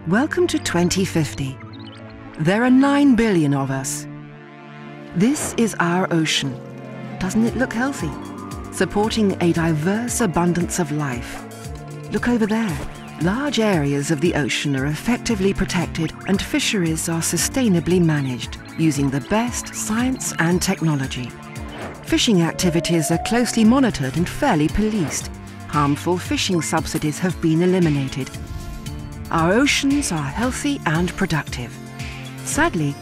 Welcome to 2050. There are 9 billion of us. This is our ocean. Doesn't it look healthy? Supporting a diverse abundance of life. Look over there. Large areas of the ocean are effectively protected and fisheries are sustainably managed using the best science and technology. Fishing activities are closely monitored and fairly policed. Harmful fishing subsidies have been eliminated. Our oceans are healthy and productive. Sadly,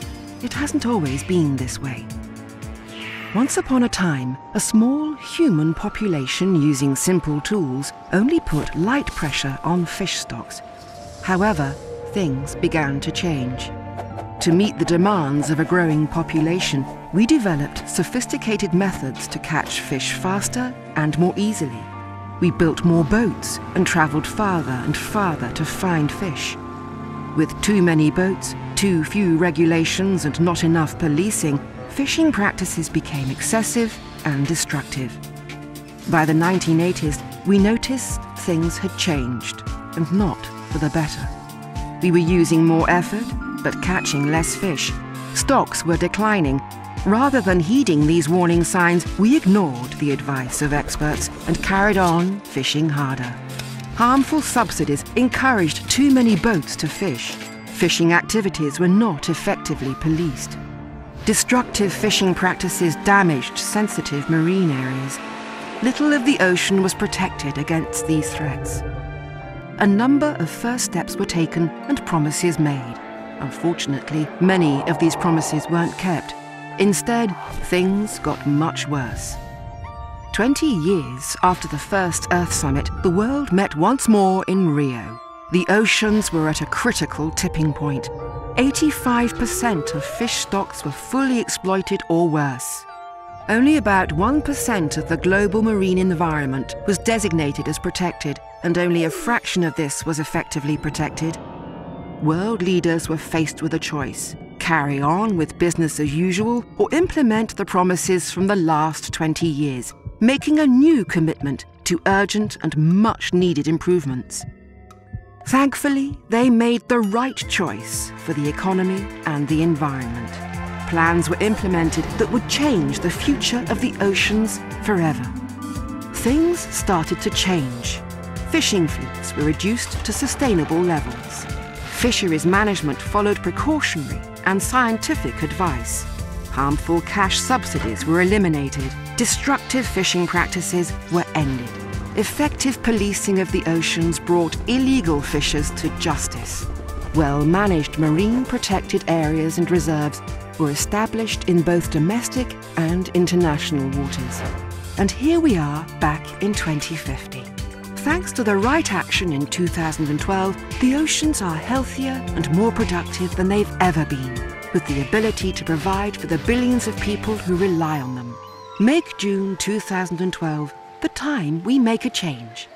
it hasn't always been this way. Once upon a time, a small human population using simple tools only put light pressure on fish stocks. However, things began to change. To meet the demands of a growing population, we developed sophisticated methods to catch fish faster and more easily. We built more boats and travelled farther and farther to find fish. With too many boats, too few regulations and not enough policing, fishing practices became excessive and destructive. By the 1980s, we noticed things had changed, and not for the better. We were using more effort, but catching less fish. Stocks were declining. Rather than heeding these warning signs, we ignored the advice of experts and carried on fishing harder. Harmful subsidies encouraged too many boats to fish. Fishing activities were not effectively policed. Destructive fishing practices damaged sensitive marine areas. Little of the ocean was protected against these threats. A number of first steps were taken and promises made. Unfortunately, many of these promises weren't kept. Instead, things got much worse. 20 years after the first Earth Summit, the world met once more in Rio. The oceans were at a critical tipping point. 85% of fish stocks were fully exploited or worse. Only about 1% of the global marine environment was designated as protected, and only a fraction of this was effectively protected. World leaders were faced with a choice: carry on with business as usual or implement the promises from the last 20 years, making a new commitment to urgent and much-needed improvements. Thankfully, they made the right choice for the economy and the environment. Plans were implemented that would change the future of the oceans forever. Things started to change. Fishing fleets were reduced to sustainable levels. Fisheries management followed precautionary and scientific advice. Harmful cash subsidies were eliminated. Destructive fishing practices were ended. Effective policing of the oceans brought illegal fishers to justice. Well-managed marine protected areas and reserves were established in both domestic and international waters. And here we are back in 2050. Thanks to the right action in 2012, the oceans are healthier and more productive than they've ever been, with the ability to provide for the billions of people who rely on them. Make June 2012 the time we make a change.